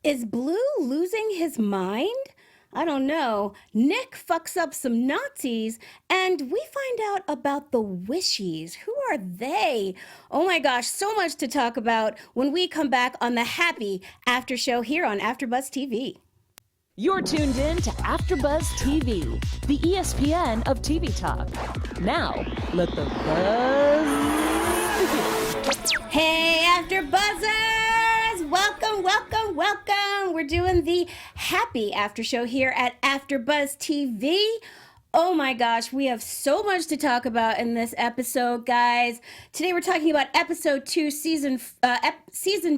Is Blue losing his mind? I don't know. Nick fucks up some Nazis, and we find out about the Wishies. Who are they? Oh my gosh, so much to talk about when we come back on the happy after show here on AfterBuzz TV. You're tuned in to AfterBuzz TV, the ESPN of TV talk. Now, let the buzz begin. Hey, AfterBuzzers! Welcome, welcome, welcome. We're doing the happy after show here at AfterBuzz TV. Oh my gosh, we have so much to talk about in this episode, guys. Today we're talking about episode 2, season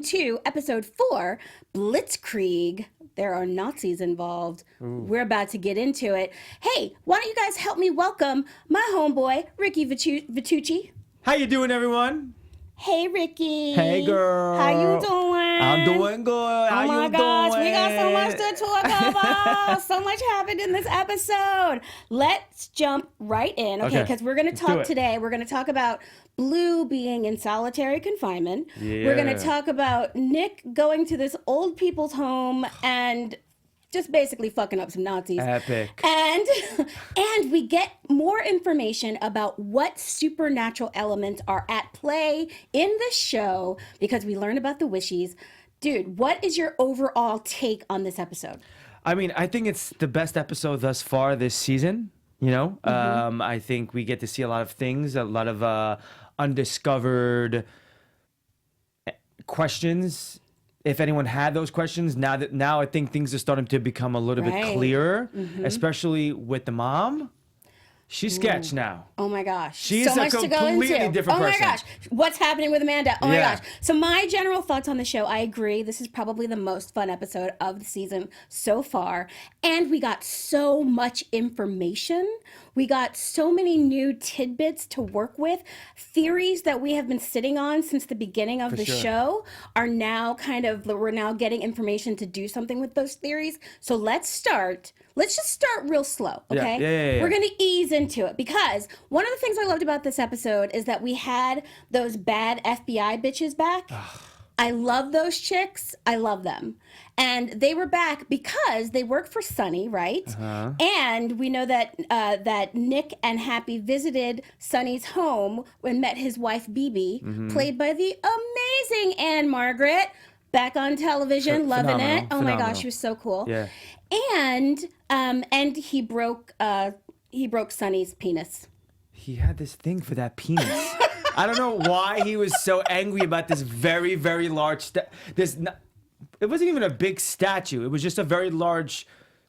2, episode 4, Blitzkrieg. There are Nazis involved. Ooh. We're about to get into it. Hey, why don't you guys help me welcome my homeboy, Ricky Vitucci. How you doing, everyone? Hey, Ricky. Hey, girl. How you doing? I'm doing good. How you doing? Oh my gosh, we got so much to talk about. So much happened in this episode. Let's jump right in, okay? Because we're going to talk today. We're going to talk about Blue being in solitary confinement. Yeah. We're going to talk about Nick going to this old people's home and just basically fucking up some Nazis. Epic. And we get more information about what supernatural elements are at play in the show because we learn about the Wishies. Dude, what is your overall take on this episode? I mean, I think it's the best episode thus far this season. You know, I think we get to see a lot of things, a lot of undiscovered questions. If anyone had those questions, now I think things are starting to become a little bit clearer, especially with the mom. She's sketch now. Oh my gosh. She's so much a completely different person. Oh my gosh. What's happening with Amanda? Oh my gosh. So my general thoughts on the show, I agree. This is probably the most fun episode of the season so far. And we got so much information. We got so many new tidbits to work with. Theories that we have been sitting on since the beginning of the show are now we're now getting information to do something with those theories. So let's just start real slow, okay? Yeah. We're going to ease into it because one of the things I loved about this episode is that we had those bad FBI bitches back. I love those chicks. I love them. And they were back because they work for Sonny, right? And we know that that Nick and Happy visited Sonny's home and met his wife, Bibi, played by the amazing Anne Margaret, back on television, loving it. Oh my gosh, she was so cool. Yeah. And he broke Sonny's penis. He had this thing for that penis. I don't know why he was so angry about this very, very large it wasn't even a big statue. It was just a very large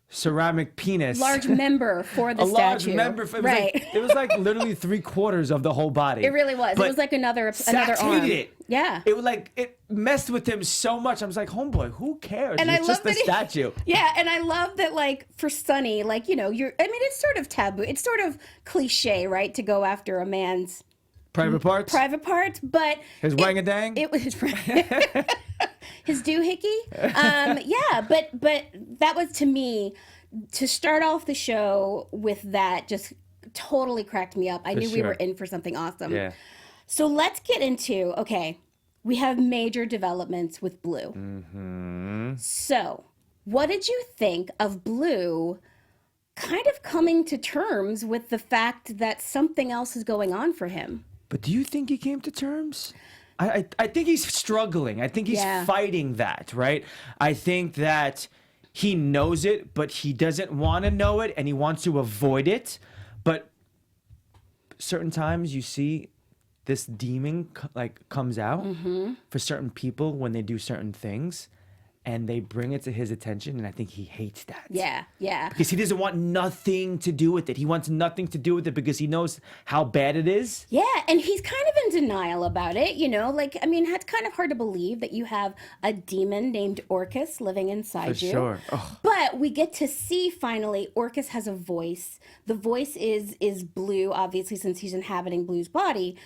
ceramic penis. Large member for the statue. A large member. It was like literally 3/4 of the whole body. It really was. But it was like another arm. Hated it. Yeah. It messed with him so much. I was like, homeboy, who cares? And it's just a statue. Yeah, and I love that, like, for Sonny, like, you know, it's sort of taboo. It's sort of cliche, right, to go after a man's private parts, but his wang-a-dang. It was his doohickey. But that was, to me, to start off the show with that just totally cracked me up. I knew we were in for something awesome. Yeah. So let's get into, we have major developments with Blue. So what did you think of Blue kind of coming to terms with the fact that something else is going on for him? But do you think he came to terms? I think he's struggling. I think he's fighting that, right? I think that he knows it, but he doesn't want to know it, and he wants to avoid it. But certain times you see this demon comes out for certain people when they do certain things, and they bring it to his attention, and I think he hates that. Yeah. Because he doesn't want nothing to do with it. He wants nothing to do with it because he knows how bad it is. Yeah, and he's kind of in denial about it, you know? Like, I mean, it's kind of hard to believe that you have a demon named Orcus living inside you. For sure. Ugh. But we get to see, finally, Orcus has a voice. The voice is Blue, obviously, since he's inhabiting Blue's body.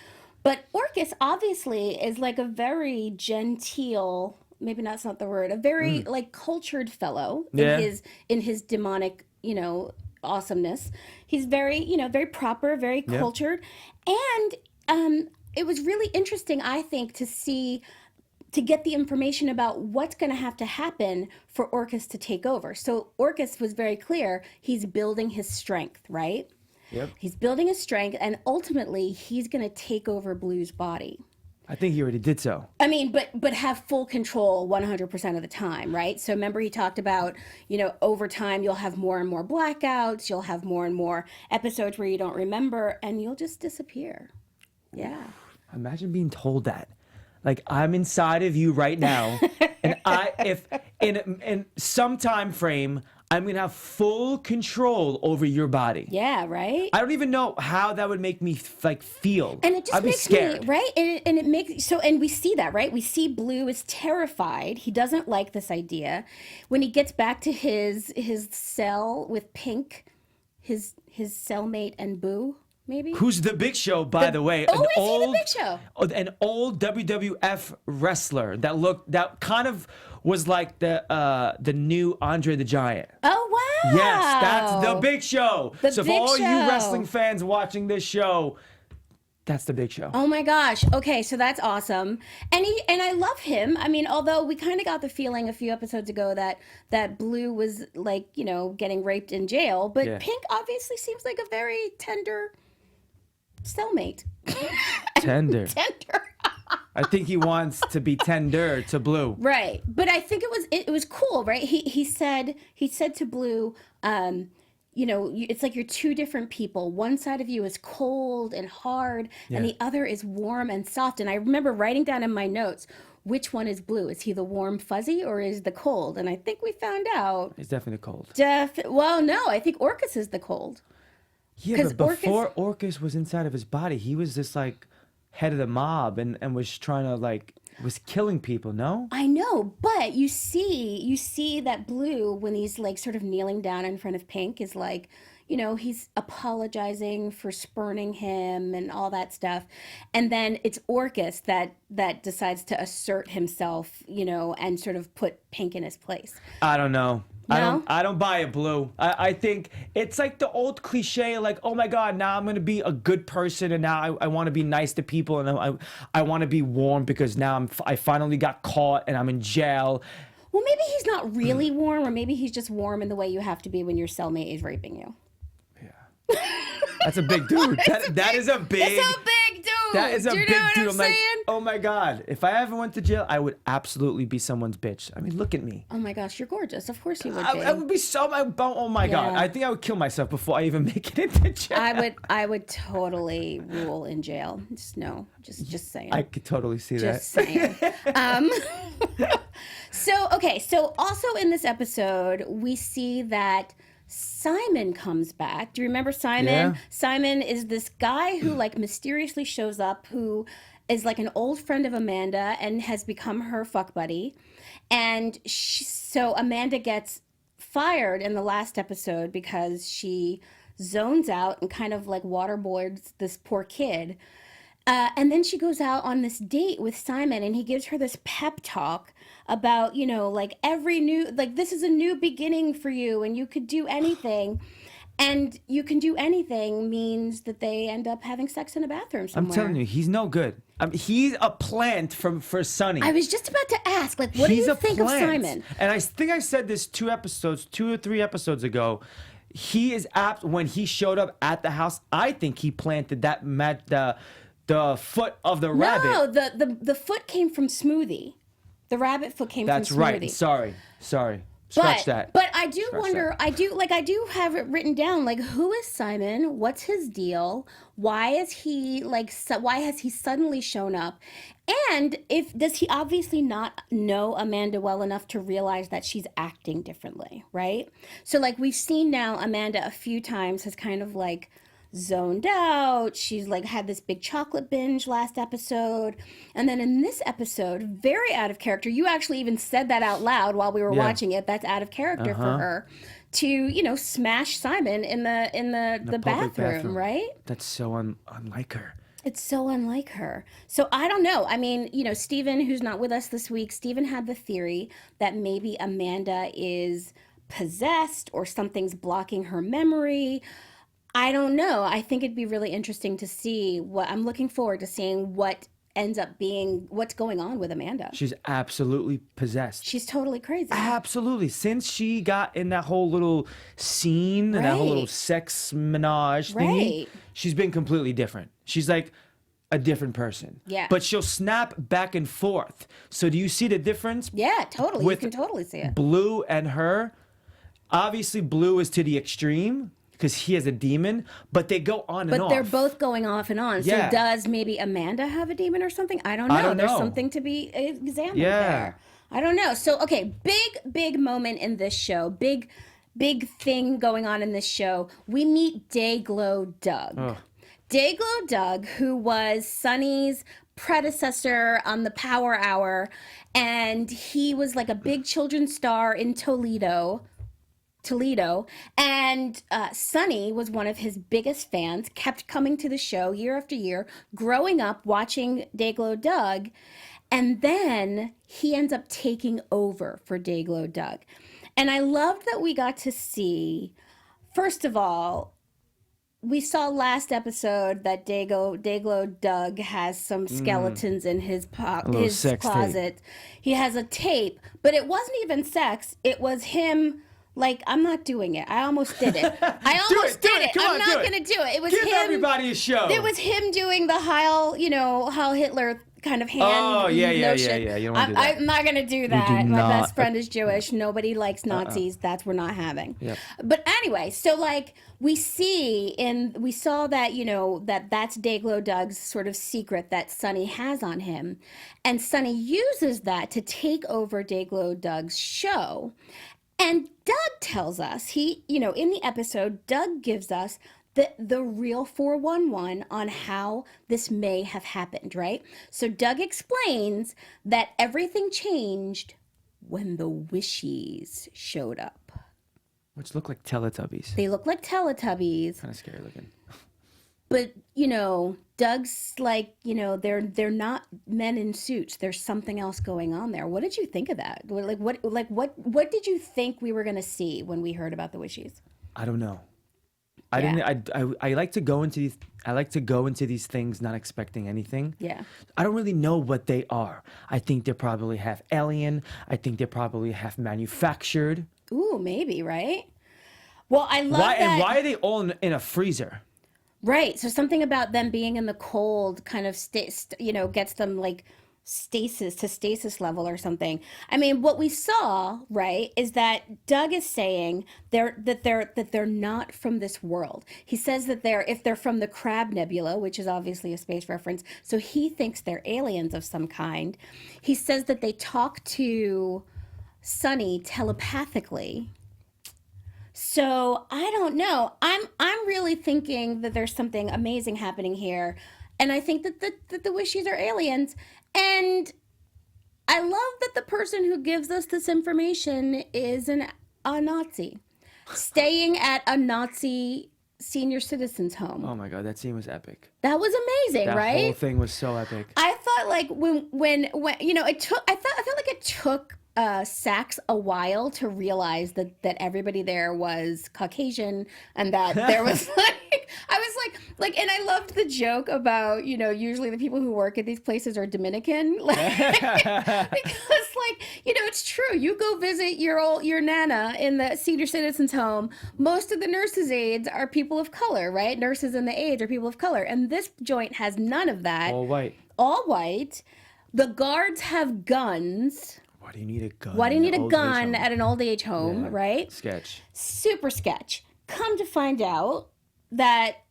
But Orcus, obviously, is like a very genteel... maybe that's not the word, a very like cultured fellow in his demonic, you know, awesomeness. He's very, you know, very proper, very cultured. And it was really interesting, I think, to see to get the information about what's going to have to happen for Orcus to take over. So Orcus was very clear. He's building his strength, right? Yep. He's building his strength, and ultimately he's going to take over Blue's body. I think he already did so. I mean, but have full control 100% of the time, right? So remember he talked about, over time you'll have more and more blackouts, you'll have more and more episodes where you don't remember, and you'll just disappear. Yeah. Imagine being told that. Like, I'm inside of you right now, and if in some time frame, I'm gonna have full control over your body. Yeah, right. I don't even know how that would make me feel. And it just I'd be makes scared. me right. And it makes so. And we see that, right? We see Blue is terrified. He doesn't like this idea. When he gets back to his cell with Pink, his cellmate and Boo. Maybe. Who's the Big Show, by the way? Oh, is he the Big Show? An old WWF wrestler that kind of was like the new Andre the Giant. Oh wow! Yes, that's the Big Show. So for all you Show. wrestling fans watching this show, that's the Big Show. Oh my gosh. Okay, so that's awesome. And I love him. I mean, although we kind of got the feeling a few episodes ago that Blue was like, getting raped in jail, but Yeah. Pink obviously seems like a very tender cellmate. Tender. Tender. I think he wants to be tender to Blue. Right. But I think it was cool, right? He said to Blue, it's like you're two different people. One side of you is cold and hard, and the other is warm and soft. And I remember writing down in my notes, which one is Blue? Is he the warm fuzzy or is the cold? And I think we found out. It's definitely cold. Well, no, I think Orcus is the cold. Yeah, but before Orcus was inside of his body, he was just like head of the mob and was trying to was killing people, no? I know, but you see that Blue, when he's like sort of kneeling down in front of Pink, is like, he's apologizing for spurning him and all that stuff. And then it's Orcus that decides to assert himself, and sort of put Pink in his place. I don't know. No? I don't buy it, Blue. I think it's like the old cliche, like, oh my God, now I'm gonna be a good person, and now I want to be nice to people, and I want to be warm because now I finally got caught and I'm in jail. Well, maybe he's not really warm, or maybe he's just warm in the way you have to be when your cellmate is raping you. Yeah, that's a big dude. That is a big. It's a big dude. That is a Do you big know what dude. I'm saying? Oh my God, if I ever went to jail, I would absolutely be someone's bitch. I mean, look at me. Oh my gosh, you're gorgeous. Of course you would be. I would be so. Oh my God, Yeah. I think I would kill myself before I even make it into jail. I would totally rule in jail. Just saying. I could totally see Just that. saying. So also in this episode, we see that Simon comes back. Do you remember Simon? Yeah. Simon is this guy who mysteriously shows up, who is like an old friend of Amanda and has become her fuck buddy. And so Amanda gets fired in the last episode because she zones out and kind of waterboards this poor kid. And then she goes out on this date with Simon, and he gives her this pep talk about, this is a new beginning for you, and you could do anything. And you can do anything means that they end up having sex in a bathroom somewhere. I'm telling you, he's no good. He's a plant for Sunny. I was just about to ask, what do you think of Simon? And I think I said this 2 or 3 episodes ago. He is apt. When he showed up at the house, I think he planted the foot of the rabbit. No, the foot came from Smoothie. The rabbit foot came from Smoothie. That's right. Sorry. Scratch that. But I do wonder, that. I do have it written down, who is Simon? What's his deal? Why is he why has he suddenly shown up? And does he obviously not know Amanda well enough to realize that she's acting differently, right? So we've seen now Amanda a few times has kind of zoned out. She's had this big chocolate binge last episode, and then in this episode, very out of character. You actually even said that out loud while we were watching it. That's out of character for her to smash Simon in the bathroom, right? That's so unlike her. It's so unlike her. So I don't know. I mean, Steven, who's not with us this week, Steven had the theory that maybe Amanda is possessed or something's blocking her memory. I don't know. I think it'd be really interesting to see I'm looking forward to seeing what ends up being what's going on with Amanda. She's absolutely possessed. She's totally crazy. Absolutely. Since she got in that whole little scene and that whole little sex menage thingy, she's been completely different. She's like a different person. Yeah. But she'll snap back and forth. So do you see the difference? Yeah, totally. You can totally see it. Blue and her. Obviously, Blue is to the extreme because he has a demon, but they go on and off. But they're both going off and on. Yeah. So does maybe Amanda have a demon or something? I don't know. I don't There's know. something to be examined there. I don't know. So, okay, big moment in this show. Big thing going on in this show. We meet Dayglow Doug. Oh. Dayglow Doug, who was Sunny's predecessor on the Power Hour, and he was like a big children's star in Toledo, and Sunny was one of his biggest fans, kept coming to the show year after year, growing up watching Dayglow Doug, and then he ends up taking over for Dayglow Doug. And I loved that we got to see, first of all, we saw last episode that Dayglow Doug has some skeletons in his closet. He has a tape, but it wasn't even sex. It was him. Like, I'm not doing it. I almost did it. I almost did it. I'm not going to do it. It was him. Give everybody a show. It was him doing the Heil Hitler kind of hand notion. You don't want to do that. I'm not going to do that. My best friend is Jewish. Nobody likes Nazis. That's we're not having. Yep. But anyway, so like we saw that, that's Dayglow Doug's sort of secret that Sunny has on him. And Sunny uses that to take over Dayglow Doug's show. And Doug tells us, in the episode, Doug gives us the real 411 on how this may have happened, right? So Doug explains that everything changed when the Wishies showed up. Which look like Teletubbies. They look like Teletubbies. Kind of scary looking. But, Doug's like, they're not men in suits. There's something else going on there. What did you think of that? What did you think we were going to see when we heard about the Wishies? I don't know. I like to go into these things not expecting anything. Yeah. I don't really know what they are. I think they're probably half alien. I think they're probably half manufactured. Ooh, maybe, right? Well, I love that. And why are they all in a freezer? Right. So something about them being in the cold kind of gets them like stasis level or something. I mean, what we saw, right, is that Doug is saying they're not from this world. He says that if they're from the Crab Nebula, which is obviously a space reference, so he thinks they're aliens of some kind. He says that they talk to Sunny telepathically. So I don't know. I'm really thinking that there's something amazing happening here, and I think that the Wishies are aliens. And I love that the person who gives us this information is a Nazi, staying at a Nazi senior citizens home. Oh my God, that scene was epic. That was amazing, right? That whole thing was so epic. I thought like when I felt like it took Sachs a while to realize that everybody there was Caucasian and that there was I was like, and I loved the joke about, usually the people who work at these places are Dominican, because it's true. You go visit your Nana in the senior citizens home. Most of the nurses' aides are people of color, right? Nurses and the aides are people of color. And this joint has none of that. All white. All white. The guards have guns. Why do you need a gun? Why do you need a gun at an old age home, right? Sketch. Super sketch. Come to find out that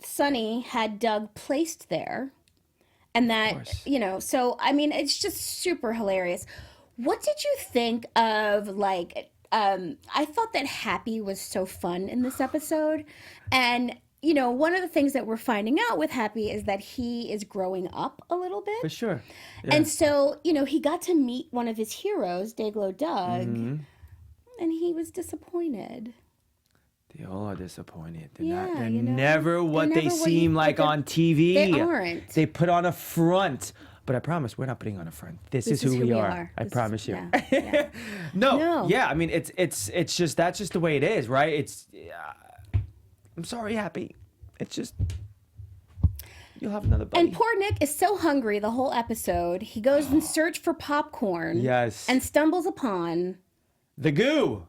Sunny had Doug placed there. And that, so, I mean, it's just super hilarious. What did you think of, I thought that Happy was so fun in this episode. And, one of the things that we're finding out with Happy is that he is growing up a little bit. For sure. Yeah. And so, he got to meet one of his heroes, Dayglow Doug, and he was disappointed. They all are disappointed. They're never what they seem like on TV. They aren't. They put on a front. But I promise we're not putting on a front. This is who we are. I promise you. Yeah. No. Yeah, I mean it's just that's just the way it is, right? I'm sorry, Happy. It's just You'll have another buddy. And poor Nick is so hungry the whole episode. He goes in search for popcorn. Yes. And stumbles upon the goo.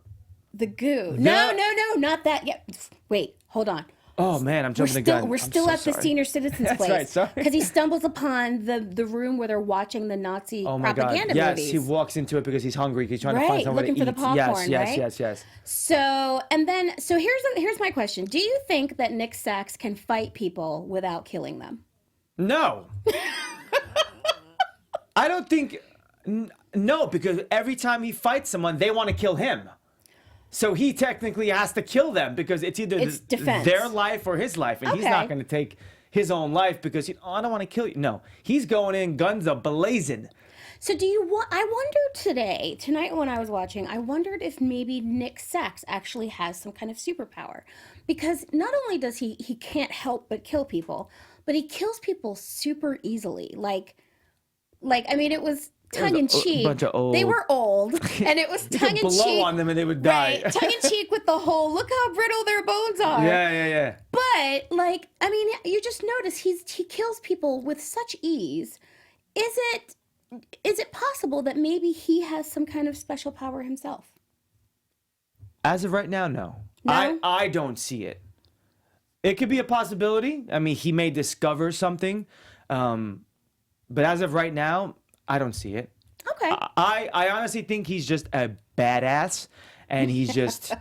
The goo. No, not that yet. Wait, hold on. Oh man, I'm jumping the gun. We're still at the senior citizens That's place. right, sorry. Because he stumbles upon the room where they're watching the Nazi propaganda yes, movies. he walks into it because he's hungry. He's trying to Right, find somewhere to looking eat. for the popcorn, yes, right? yes. So here's my question. Do you think that Nick Sachs can fight people without killing them? No. I don't think. No, because every time he fights someone, they want to kill him. So he technically has to kill them because it's either their life or his life. And he's not going to take his own life because, I don't want to kill you. No, he's going in guns a-blazing. So I wondered tonight when I was watching, I wondered if maybe Nick Sachs actually has some kind of superpower. Because not only does he can't help but kill people, but he kills people super easily. Like I mean, it was tongue in cheek. They were old, and it was tongue in cheek. Blow on them and they would die. Right, tongue in cheek with the whole look how brittle their bones are. Yeah. But I mean, you just notice he kills people with such ease. Is it possible that maybe he has some kind of special power himself? As of right now, no. I don't see it. It could be a possibility. I mean, he may discover something, but as of right now, I don't see it. Okay. I honestly think he's just a badass, and he's just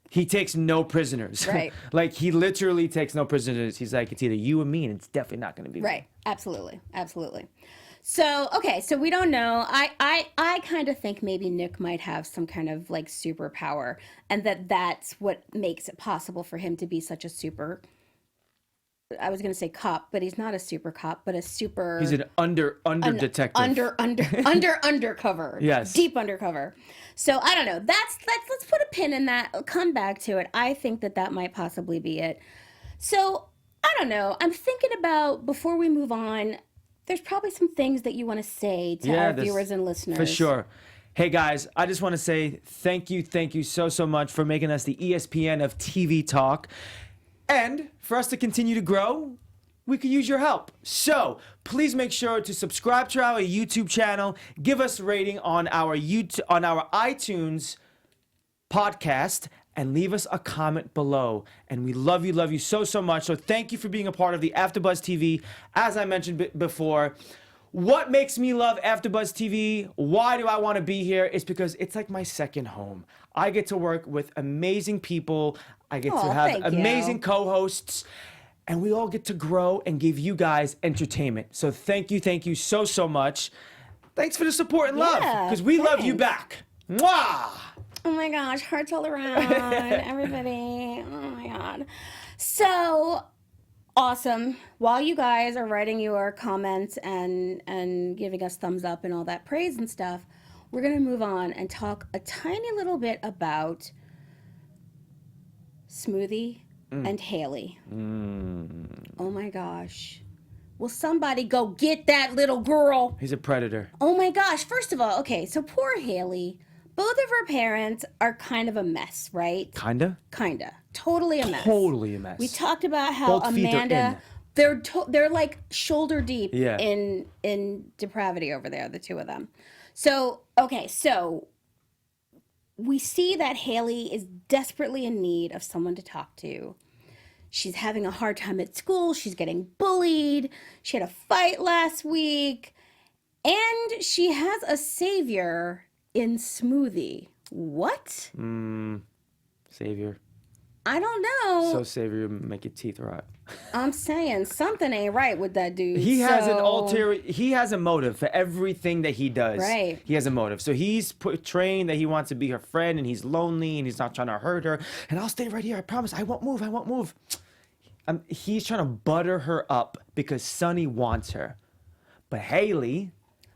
he takes no prisoners. Right. Like he literally takes no prisoners. He's like, it's either you or me, and it's definitely not going to be right. Me. Absolutely. So so we don't know. I kind of think maybe Nick might have some kind of superpower, and that's what makes it possible for him to be such a super. I was going to say cop, but he's not a super cop, but a super. He's an under detective. Undercover. Yes. Deep undercover. So I don't know. Let's put a pin in that. I'll come back to it. I think that might possibly be it. So I don't know. I'm thinking about, before we move on, there's probably some things that you want to say to our viewers and listeners. For sure. Hey guys, I just want to say thank you so much for making us the ESPN of TV talk. And for us to continue to grow, we could use your help. So please make sure to subscribe to our YouTube channel, give us a rating on our iTunes podcast, and leave us a comment below. And we love you so much. So thank you for being a part of the AfterBuzz TV. As I mentioned before, what makes me love AfterBuzz TV? Why do I want to be here? It's because it's like my second home. I get to work with amazing people. I get to have amazing co-hosts, and we all get to grow and give you guys entertainment. So thank you so much. Thanks for the support and love, because we love you back. Mwah! Oh my gosh, hearts all around, everybody. Oh my God. So awesome. While you guys are writing your comments and giving us thumbs up and all that praise and stuff, we're going to move on and talk a tiny little bit about Smoothie and Hailey. Oh my gosh. Will somebody go get that little girl? He's a predator. Oh my gosh. First of all, okay, so poor Hailey. Both of her parents are kind of a mess, right? Kinda? Kinda. Totally a mess. Totally a mess. We talked about how Both feet are Amanda, they're like shoulder deep Yeah. in depravity over there, the two of them. So, okay, so we see that Hailey is desperately in need of someone to talk to. She's having a hard time at school. She's getting bullied. She had a fight last week. And she has a savior in Smoothie. What? Savior. I don't know. So savior, make your teeth rot. I'm saying something ain't right with that dude. He has a motive for everything that he does. Right. He has a motive. So he's portraying that he wants to be her friend, and he's lonely, and he's not trying to hurt her. And I'll stay right here. I promise. I won't move. He's trying to butter her up because Sonny wants her. But Hailey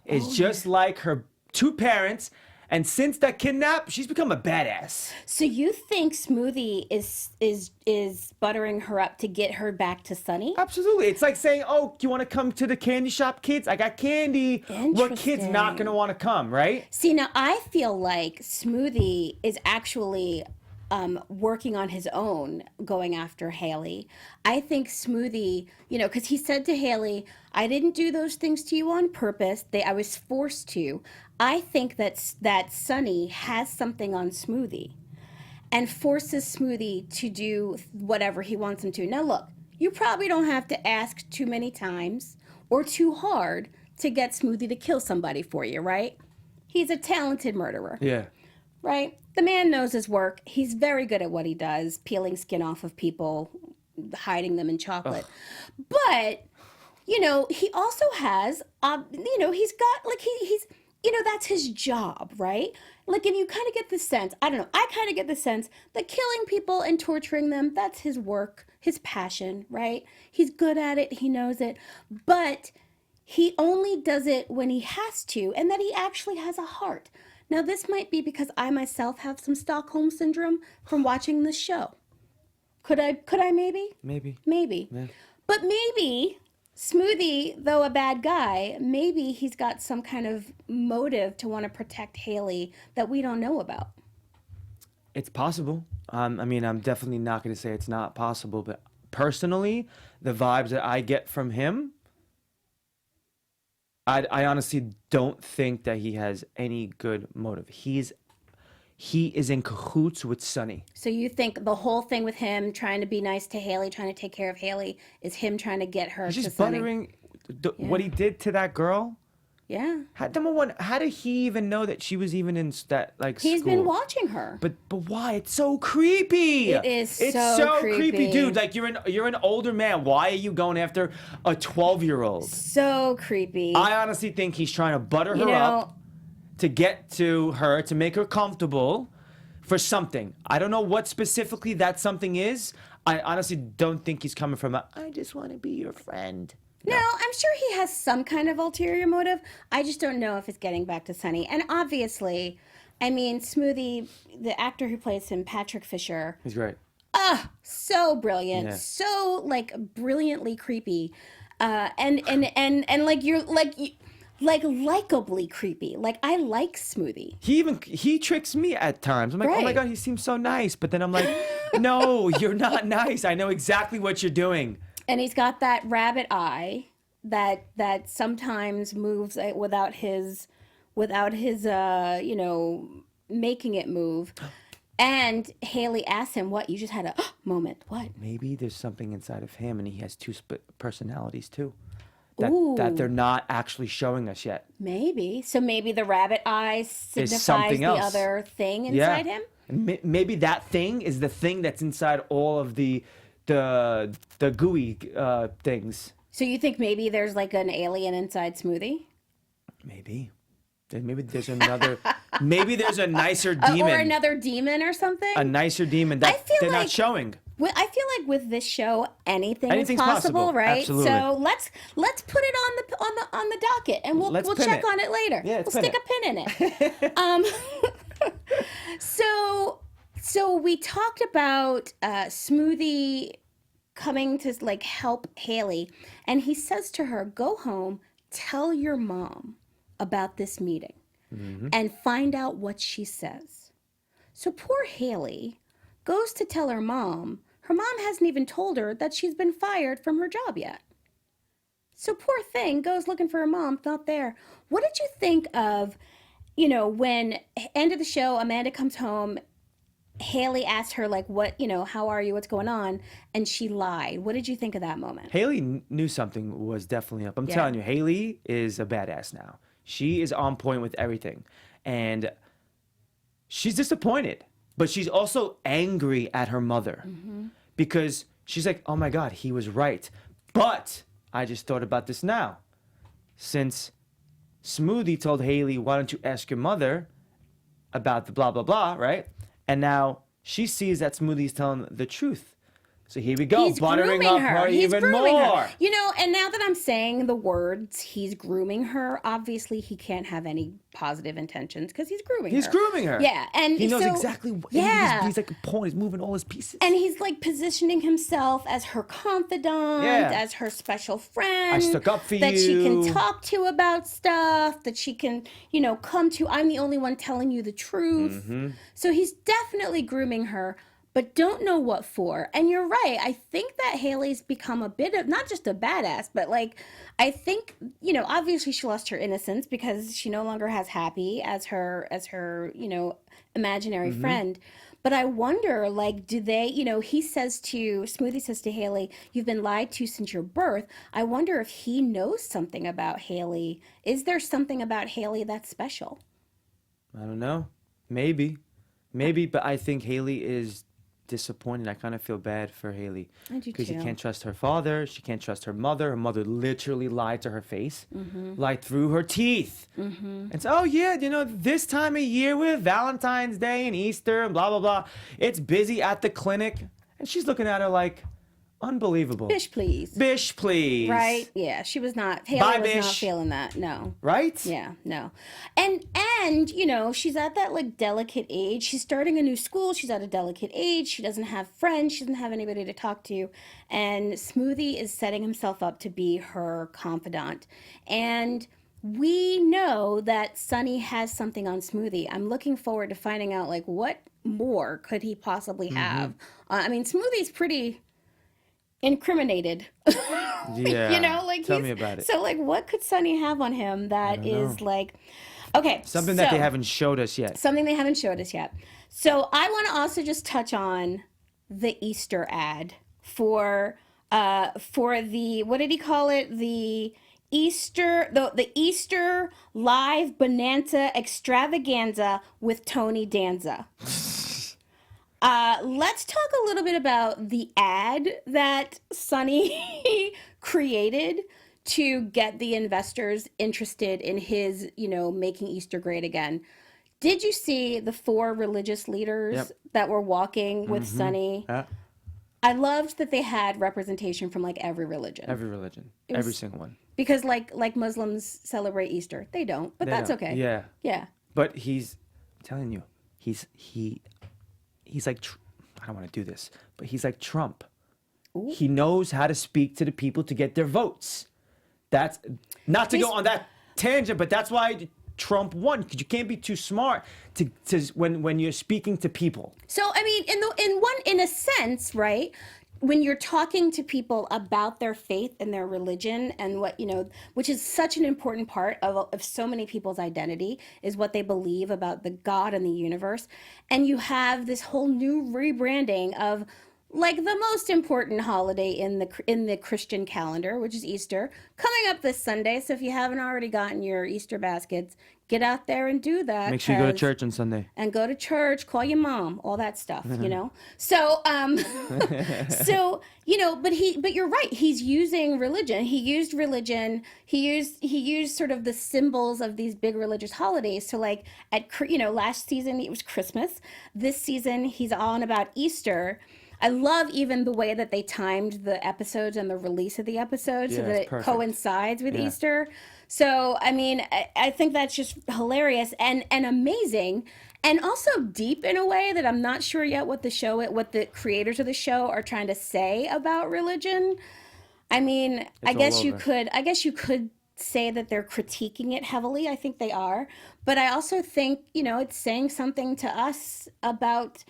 is just like her two parents. And since that kidnap, she's become a badass. So you think Smoothie is buttering her up to get her back to Sonny? Absolutely. It's like saying, oh, do you want to come to the candy shop, kids? I got candy. What kid's not going to want to come, right? See, now I feel like Smoothie is actually working on his own, going after Hailey. I think Smoothie, because he said to Hailey, I didn't do those things to you on purpose. I was forced to. I think that Sonny has something on Smoothie and forces Smoothie to do whatever he wants him to. Now, look, you probably don't have to ask too many times or too hard to get Smoothie to kill somebody for you, right? He's a talented murderer. Yeah. Right? The man knows his work. He's very good at what he does, peeling skin off of people, hiding them in chocolate. Ugh. But, he also has, he's got, like, he's, that's his job, right? Like, and you kind of get the sense, I don't know, I kind of get the sense that killing people and torturing them, that's his work, his passion, right? He's good at it. He knows it. But he only does it when he has to, and that he actually has a heart. Now, this might be because I myself have some Stockholm syndrome from watching this show. Could I maybe? Maybe. Yeah. But maybe Smoothie, though a bad guy, maybe he's got some kind of motive to want to protect Hailey that we don't know about. It's possible. I'm definitely not going to say it's not possible, but personally, the vibes that I get from him, I honestly don't think that he has any good motive. He is in cahoots with Sonny. So you think the whole thing with him trying to be nice to Hailey, trying to take care of Hailey, is him trying to get her to Sonny? He's just buttering what he did to that girl. Yeah. Number one, how did he even know that she was even in that He's school? been watching her. But why? It's so creepy. It's so creepy, dude. Like you're an older man. Why are you going after a 12-year-old? So creepy. I honestly think he's trying to butter her up to get to her, to make her comfortable for something. I don't know what specifically that something is. I honestly don't think he's coming from I just want to be your friend. No, I'm sure he has some kind of ulterior motive. I just don't know if it's getting back to Sonny. And obviously, Smoothie, the actor who plays him, Patrick Fisher. He's great. So brilliant. Yeah. So, brilliantly creepy. And likably creepy. Like, I like Smoothie. He tricks me at times. I'm like, right. Oh my God, he seems so nice. But then I'm like, no, you're not nice. I know exactly what you're doing. And he's got that rabbit eye that sometimes moves without his making it move. And Hailey asks him, "What? You just had a moment? What?" Maybe there's something inside of him, and he has two personalities too. That they're not actually showing us yet. Maybe. So maybe the rabbit eye signifies the other thing inside him. Maybe that thing is the thing that's inside all of the gooey things. So you think maybe there's like an alien inside Smoothie? Maybe. Maybe there's another. Maybe there's a nicer demon. Or another demon or something. A nicer demon that they're not showing. I feel like with this show, anything's possible, right? Absolutely. So let's put it on the docket, and we'll check on it later. Yeah, we'll stick a pin in it. So we talked about Smoothie coming to help Hailey, and he says to her, "Go home, tell your mom about this meeting, and find out what she says." So poor Hailey goes to tell her mom. Her mom hasn't even told her that she's been fired from her job yet. So poor thing goes looking for her mom, not there. What did you think of, when end of the show, Amanda comes home, Hailey asked her what, how are you, what's going on? And she lied. What did you think of that moment? Hailey knew something was definitely up. I'm telling you, Hailey is a badass now. She is on point with everything. And she's disappointed. But she's also angry at her mother because she's like, oh my God, he was right. But I just thought about this now. Since Smoothie told Hailey, why don't you ask your mother about the blah, blah, blah, right? And now she sees that Smoothie's telling the truth. So here we go, He's buttering grooming up her He's even grooming more. her. You know, and now that I'm saying the words, he's grooming her, obviously he can't have any positive intentions because he's grooming her. He's grooming her. Yeah. And he knows so, exactly what yeah. he's like a pawn, he's moving all his pieces. And he's like positioning himself as her confidant, as her special friend. I stuck up for that you. She can talk to about stuff, that she can, you know, come to. I'm the only one telling you the truth. Mm-hmm. So he's definitely grooming her, but don't know what for. And you're right. I think that Hailey's become a bit of, not just a badass, but like, I think, you know, obviously she lost her innocence because she no longer has Happy as her, you know, imaginary friend. But I wonder, like, do they, you know, Smoothie says to Hailey, you've been lied to since your birth. I wonder if he knows something about Hailey. Is there something about Hailey that's special? I don't know. Maybe, but I think Hailey is disappointed. I kind of feel bad for Hailey. I do because she too. can't trust her father. She can't trust her mother. Her mother literally lied to her face, lied through her teeth. And so, oh yeah, you know, this time of year with Valentine's Day and Easter and blah, blah, blah, it's busy at the clinic. And she's looking at her like, unbelievable. Bish, please. Bish, please. Right? Yeah, she was not. Hailey Bye, was Bish. not feeling that. No. Right? Yeah, no. And you know, she's at that like delicate age. She's starting a new school. She's at a delicate age. She doesn't have friends. She doesn't have anybody to talk to. And Smoothie is setting himself up to be her confidant. And we know that Sonny has something on Smoothie. I'm looking forward to finding out like what more could he possibly have. I mean, Smoothie's pretty incriminated. Yeah. You know, like tell me about it. So like what could Sonny have on him that is like okay. Something that they haven't showed us yet. Something they haven't showed us yet. So I want to also just touch on the Easter ad for the, what did he call it? The Easter live bonanza extravaganza with Tony Danza. Let's talk a little bit about the ad that Sonny created to get the investors interested in his, you know, making Easter great again. Did you see the 4 religious leaders that were walking with Sonny? I loved that they had representation from like every religion. Every religion. Every single one. Because like Muslims celebrate Easter. They don't, but that's okay. Yeah. Yeah. But I'm telling you, he's like, I don't want to do this, but he's like Trump. Ooh. He knows how to speak to the people to get their votes. That's not to go on that tangent, but that's why Trump won, because you can't be too smart to when you're speaking to people. So I mean, in a sense, right? When you're talking to people about their faith and their religion and what, you know, which is such an important part of so many people's identity, is what they believe about the God and the universe. And you have this whole new rebranding of like the most important holiday in the Christian calendar, which is Easter, coming up this Sunday. So if you haven't already gotten your Easter baskets, get out there and do that. Make sure you go to church on Sunday. And go to church, call your mom, all that stuff, you know? So, so, you know, but you're right. He's using religion. He used religion. He used sort of the symbols of these big religious holidays. So like last season it was Christmas. This season he's on about Easter. I love even the way that they timed the episodes and the release of the episodes so that it coincides with Easter. So, I mean, I think that's just hilarious and amazing, and also deep in a way that I'm not sure yet what the creators of the show are trying to say about religion. I mean, I guess you could say that they're critiquing it heavily. I think they are. But I also think, you know, it's saying something to us about,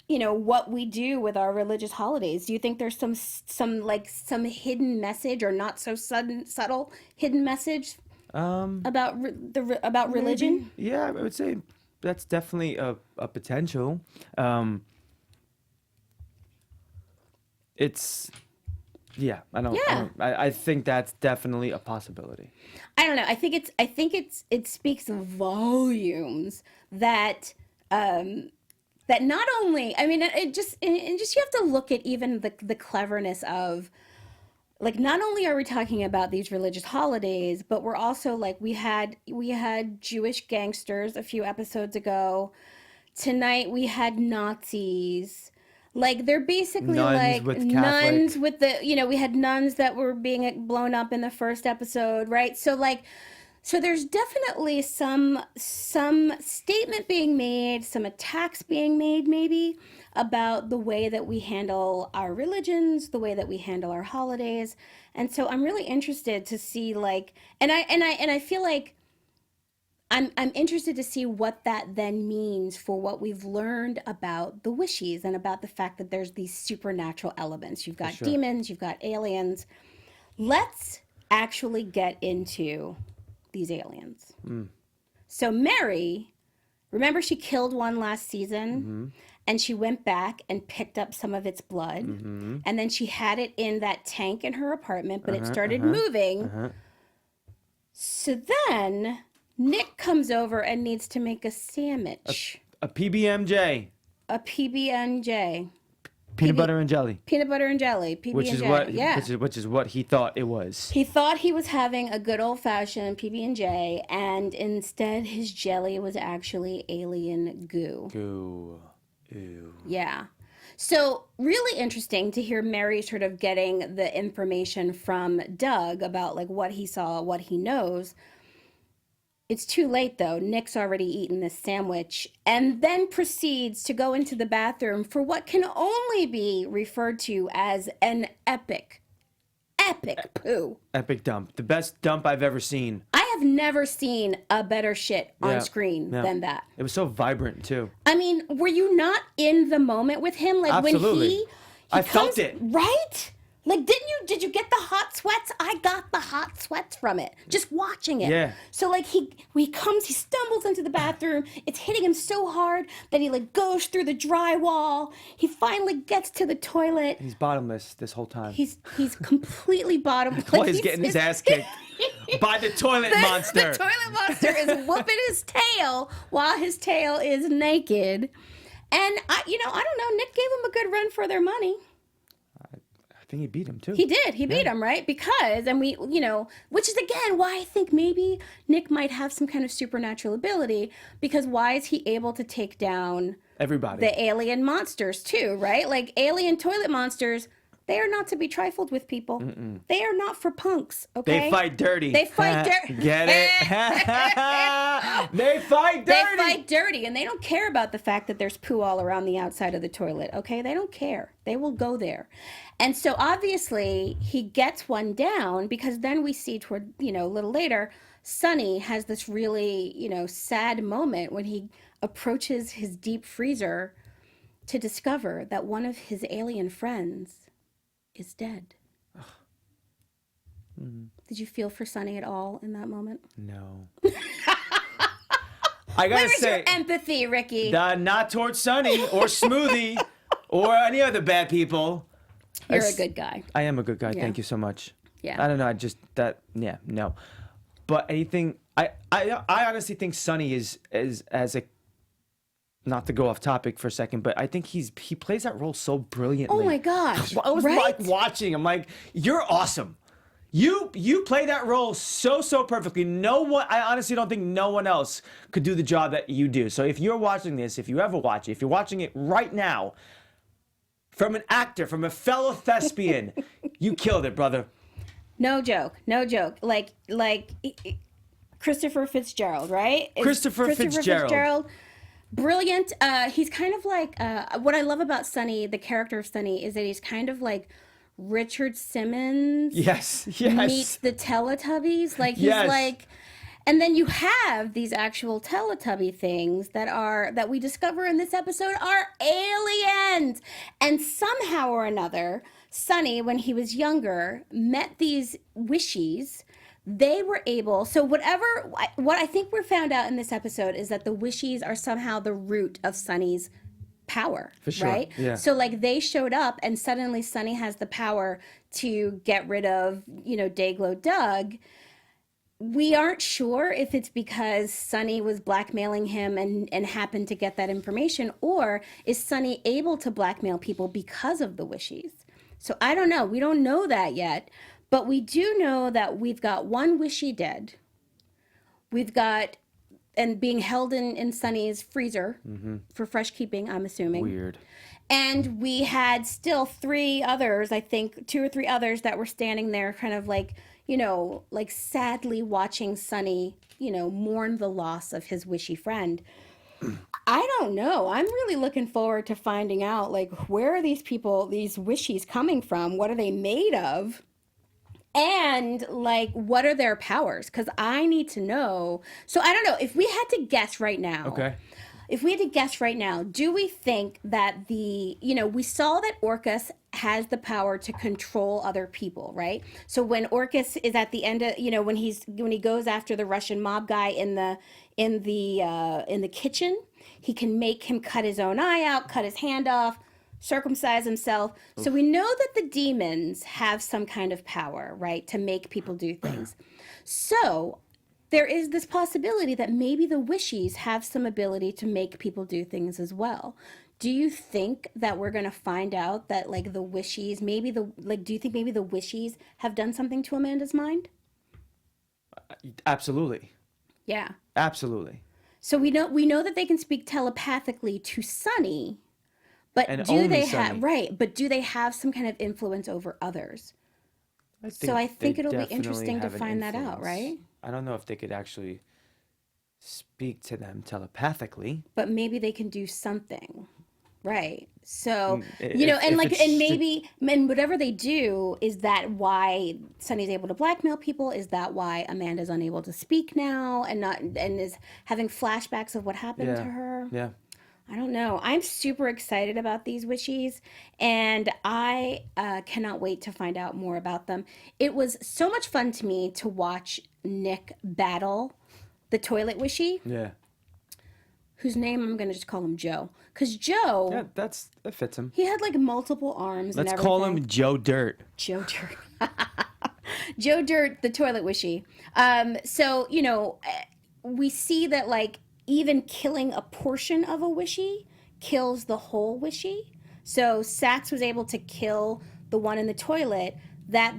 you know, what we do with our religious holidays. Do you think there's some hidden message, or not so subtle hidden message about religion? Yeah, I would say that's definitely a potential. I think that's definitely a possibility. I don't know. I think it speaks volumes that that not only, I mean, it just you have to look at even the cleverness of, like, not only are we talking about these religious holidays, but we're also like, we had Jewish gangsters a few episodes ago. Tonight we had Nazis. Like they're basically Nuns like with nuns Catholic. with the, we had nuns that were being blown up in the first episode, right? So there's definitely some statement being made, some attacks being made maybe about the way that we handle our religions, the way that we handle our holidays. And so I'm really interested to see like, and I feel like I'm interested to see what that then means for what we've learned about the wishes and about the fact that there's these supernatural elements. You've got demons, you've got aliens. Let's actually get into these aliens. So Mary, remember she killed one last season and she went back and picked up some of its blood and then she had it in that tank in her apartment, but it started moving. So then Nick comes over and needs to make a sandwich. A PBMJ. A PB&J. Peanut butter and jelly. Peanut butter and jelly. PB&J. Which is what he thought it was. He thought he was having a good old-fashioned PB&J, and instead his jelly was actually alien goo. Goo. Ew. Yeah. So really interesting to hear Mary sort of getting the information from Doug about like what he saw, what he knows. It's too late, though. Nick's already eaten this sandwich and then proceeds to go into the bathroom for what can only be referred to as an epic poo. Epic dump. The best dump I've ever seen. I have never seen a better shit on screen than that. It was so vibrant, too. I mean, were you not in the moment with him? Like Absolutely. when he I felt it. Right? Like, did you get the hot sweats? I got the hot sweats from it, just watching it. Yeah. So like he stumbles into the bathroom. It's hitting him so hard that he like goes through the drywall. He finally gets to the toilet. He's bottomless this whole time. He's completely bottomless. While he's getting his ass kicked by the toilet monster. The toilet monster is whooping his tail while his tail is naked. And I don't know, Nick gave him a good run for their money. I think he beat him too. He did. He beat him, right? Because, and we, which is again why I think maybe Nick might have some kind of supernatural ability, because why is he able to take down everybody? The alien monsters too, right? Like alien toilet monsters, they are not to be trifled with, people. They are not for punks, okay? They fight dirty. They fight dirty. Get it? They fight dirty. They fight dirty, and they don't care about the fact that there's poo all around the outside of the toilet, okay? They don't care. They will go there. And so obviously he gets one down, because then we see toward, a little later, Sonny has this really, sad moment when he approaches his deep freezer to discover that one of his alien friends is dead. Did you feel for Sonny at all in that moment? No. I gotta say, your empathy, Ricky? Not towards Sonny or Smoothie or any other bad people. You're a good guy. I am a good guy. Yeah. Thank you so much. Yeah. I don't know. No. But anything, I honestly think Sonny is as a, not to go off topic for a second, but I think he plays that role so brilliantly. Oh my gosh. I was right? like watching him, like, you're awesome. You play that role so perfectly. I honestly don't think no one else could do the job that you do. So if you're watching this, if you ever watch it, if you're watching it right now, from an actor, from a fellow thespian, you killed it, brother. No joke. Like Christopher Fitzgerald, right? Christopher Fitzgerald. Brilliant. He's kind of like, what I love about Sonny, the character of Sonny, is that he's kind of like Richard Simmons. Yes. Meets the Teletubbies. Like he's like, and then you have these actual Teletubby things that we discover in this episode are aliens. And somehow or another, Sonny, when he was younger, met these wishies. They were able, so what I think we found out in this episode is that the wishies are somehow the root of Sonny's power, for sure. Right? Yeah. So like they showed up and suddenly Sonny has the power to get rid of, Dayglow Doug. We aren't sure if it's because Sonny was blackmailing him and happened to get that information, or is Sonny able to blackmail people because of the wishies? So I don't know. We don't know that yet. But we do know that we've got one wishy dead. We've got and being held in Sunny's freezer for fresh keeping, I'm assuming. Weird. And we had still 3 others, I think 2 or 3 others that were standing there kind of like, like sadly watching Sunny, mourn the loss of his wishy friend. I don't know. I'm really looking forward to finding out, like, where are these people, these wishies coming from? What are they made of? And, like, what are their powers? Because I need to know. So I don't know. If we had to guess right now. Okay. If we had to guess right now, do we think that we saw that Orcus has the power to control other people, right? So when Orcus is at the end of, when he goes after the Russian mob guy in the kitchen, he can make him cut his own eye out, cut his hand off, circumcise himself. Oof. So we know that the demons have some kind of power, right, to make people do things. So there is this possibility that maybe the wishies have some ability to make people do things as well. Do you think that we're going to find out that, like, the wishies, do you think maybe the wishies have done something to Amanda's mind? Absolutely. Yeah. Absolutely. So we know that they can speak telepathically to Sunny, but and do they Sunny. have right? But do they have some kind of influence over others? I think it'll be interesting to find that out, right? I don't know if they could actually speak to them telepathically, but maybe they can do something, right? So and whatever they do, is that why Sunny's able to blackmail people? Is that why Amanda's unable to speak now and is having flashbacks of what happened to her? Yeah. I don't know. I'm super excited about these wishies, and I cannot wait to find out more about them. It was so much fun to me to watch Nick battle the toilet wishy. Yeah. Whose name I'm going to just call him Joe. Because Joe... Yeah, that fits him. He had, like, multiple arms and everything. Let's call him Joe Dirt. Joe Dirt. Joe Dirt, the toilet wishy. So, we see that, like, even killing a portion of a wishy kills the whole wishy. So Sax was able to kill the one in the toilet. That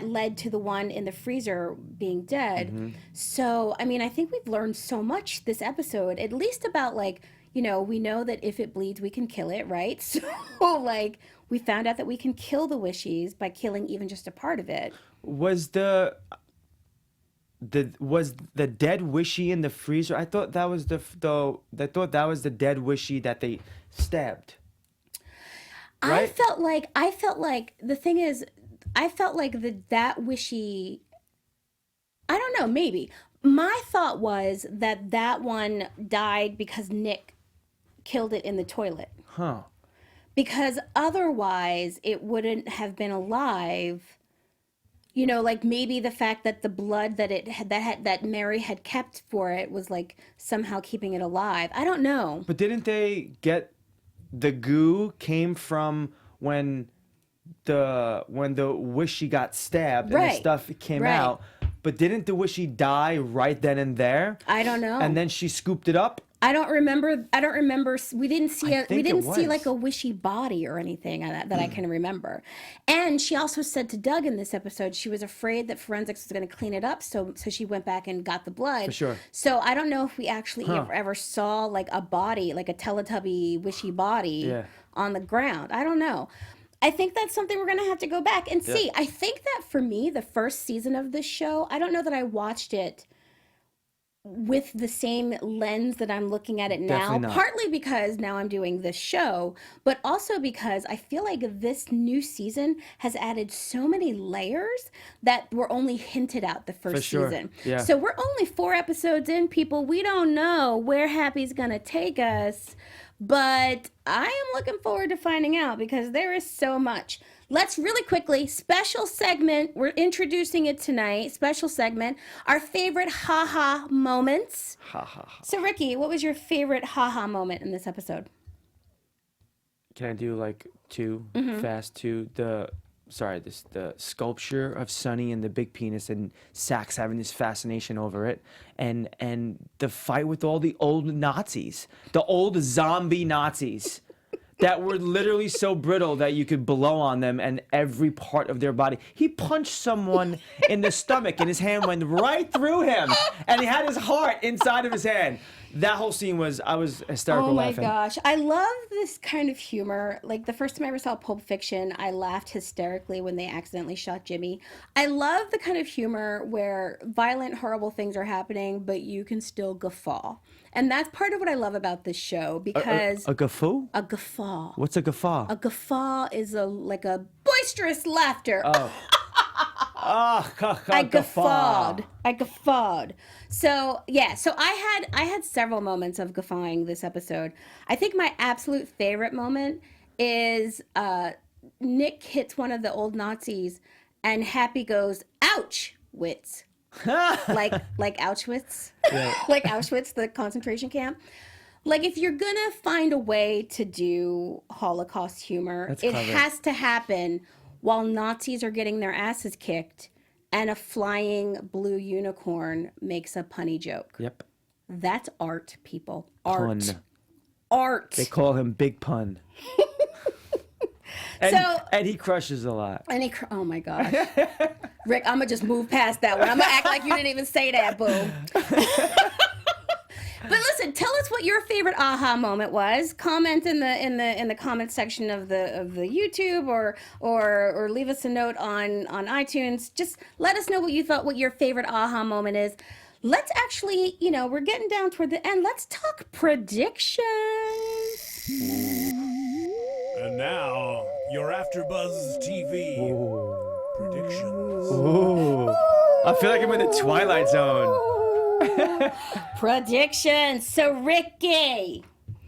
led to the one in the freezer being dead. Mm-hmm. So, I mean, I think we've learned so much this episode, at least about, like, we know that if it bleeds, we can kill it, right? So, like, we found out that we can kill the wishies by killing even just a part of it. Was the dead wishy in the freezer? I thought that was the dead wishy that they stabbed. Right? I felt like the thing is, I felt like that wishy, I don't know, maybe. My thought was that one died because Nick killed it in the toilet. Huh. Because otherwise it wouldn't have been alive. Like maybe the fact that the blood that Mary had kept for it was, like, somehow keeping it alive. I don't know. But didn't they get the goo came from when the wishy got stabbed and the stuff came out, but didn't the wishy die right then and there? I don't know. And then she scooped it up? I don't remember. We didn't see like a wishy body or anything that I can remember. And she also said to Doug in this episode she was afraid that forensics was going to clean it up, so she went back and got the blood. For sure. So I don't know if we actually ever saw, like, a body, like a Teletubby wishy body on the ground. I don't know. I think that's something we're going to have to go back and see. I think that for me, the first season of this show, I don't know that I watched it with the same lens that I'm looking at it now. Partly because now I'm doing this show, but also because I feel like this new season has added so many layers that were only hinted at the first season. Yeah. So we're only 4 episodes in, people. We don't know where Happy's going to take us. But I am looking forward to finding out because there is so much. Let's really quickly, special segment. We're introducing it tonight. Special segment. Our favorite ha-ha moments. Ha-ha. So, Ricky, what was your favorite ha-ha moment in this episode? Can I do, like, 2 fast? 2. The sculpture of Sunny and the big penis and Sax having this fascination over it, and the fight with all the old Nazis, the old zombie Nazis that were literally so brittle that you could blow on them and every part of their body. He punched someone in the stomach and his hand went right through him and he had his heart inside of his hand. That whole scene I was hysterical laughing. Oh my gosh. I love this kind of humor. Like the first time I ever saw Pulp Fiction, I laughed hysterically when they accidentally shot Jimmy. I love the kind of humor where violent, horrible things are happening, but you can still guffaw. And that's part of what I love about this show because... A guffaw? A guffaw. What's a guffaw? A guffaw is like a boisterous laughter. Oh. I guffawed. So yeah, so I had several moments of guffawing this episode. I think my absolute favorite moment is Nick hits one of the old Nazis and Happy goes, "Ouch, wits." like Auschwitz. Yeah. Like Auschwitz, the concentration camp. Like if you're gonna find a way to do Holocaust humor, it has to happen while Nazis are getting their asses kicked and a flying blue unicorn makes a punny joke. Yep. That's art, people. Art. Pun. Art. They call him Big Pun. And he crushes a lot. Oh my gosh. Rick, I'm going to just move past that one. I'm going to act like you didn't even say that, boo. But listen, tell us what your favorite aha moment was. Comment in the comment section of the YouTube or leave us a note on iTunes. Just let us know what you thought, what your favorite aha moment is. Let's actually, we're getting down toward the end. Let's talk predictions. And now, your AfterBuzz TV predictions. Ooh. I feel like I'm in the Twilight Zone. Predictions. So, Ricky.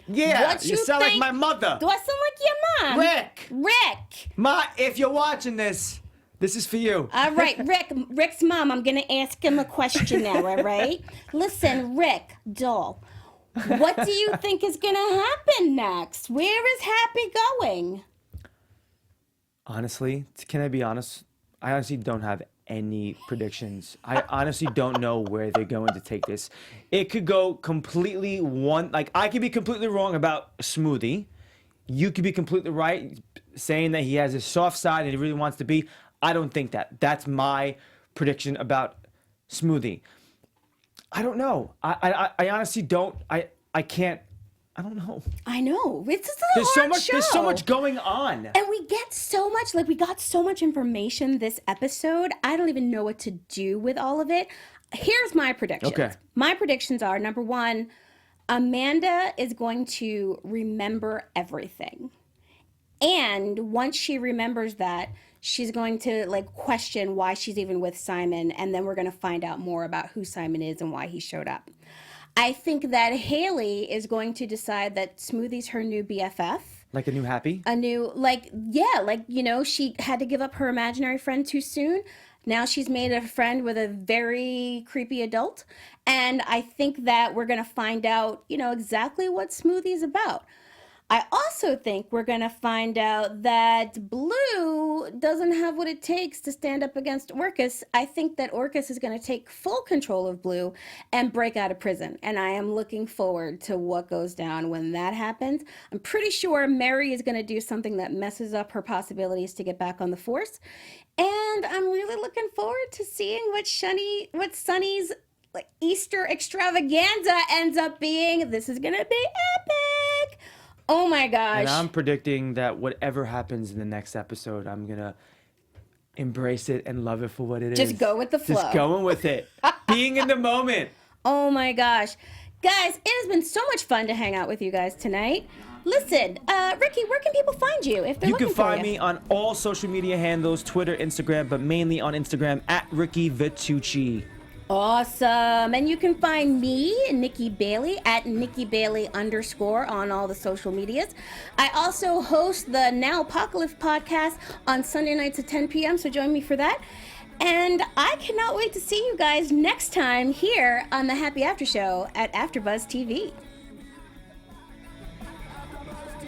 Yeah, you sound like my mother. Do I sound like your mom? Rick. Ma, if you're watching this is for you. All right, Rick's mom, I'm going to ask him a question now, all right? Listen, Rick, doll, what do you think is going to happen next? Where is Happy going? Honestly, can I be honest? I honestly don't have any predictions. I honestly don't know where they're going to take this. It could go completely I could be completely wrong about Smoothie. You could be completely right saying that he has a soft side and he really wants to be. I don't think that. That's my prediction about Smoothie. I don't know. I honestly don't. I can't. I don't know. I know. It's just a hard show. There's so much going on. And we get so much, we got so much information this episode. I don't even know what to do with all of it. Here's my predictions. Okay. My predictions are, number one, Amanda is going to remember everything. And once she remembers that, she's going to question why she's even with Simon. And then we're going to find out more about who Simon is and why he showed up. I think that Hailey is going to decide that Smoothie's her new BFF. Like a new Happy? A new, she had to give up her imaginary friend too soon. Now she's made a friend with a very creepy adult. And I think that we're going to find out, exactly what Smoothie's about. I also think we're going to find out that Blue doesn't have what it takes to stand up against Orcus. I think that Orcus is going to take full control of Blue and break out of prison. And I am looking forward to what goes down when that happens. I'm pretty sure Mary is going to do something that messes up her possibilities to get back on the force. And I'm really looking forward to seeing what Sunny's Easter extravaganza ends up being. This is going to be epic. Oh my gosh. And I'm predicting that whatever happens in the next episode, I'm going to embrace it and love it for what it is. Just go with the flow. Just going with it. Being in the moment. Oh my gosh. Guys, it has been so much fun to hang out with you guys tonight. Listen, Ricky, where can people find you if they're looking for you? You can find me on all social media handles, Twitter, Instagram, but mainly on Instagram at Ricky Vitucci. Awesome. And you can find me, Nikki Bailey, at @NikkiBailey_ on all the social medias. I also host the Now Apocalypse podcast on Sunday nights at 10 p.m., so join me for that. And I cannot wait to see you guys next time here on the Happy After Show at AfterBuzz TV.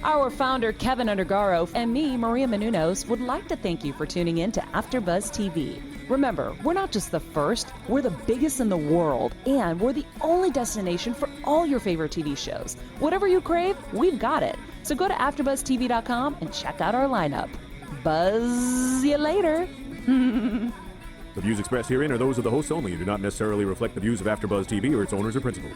Our founder, Keven Undergaro, and me, Maria Menounos, would like to thank you for tuning in to AfterBuzz TV. Remember, we're not just the first, we're the biggest in the world, and we're the only destination for all your favorite TV shows. Whatever you crave, we've got it. So go to AfterBuzzTV.com and check out our lineup. Buzz you later. The views expressed herein are those of the hosts only and do not necessarily reflect the views of AfterBuzz TV or its owners or principals.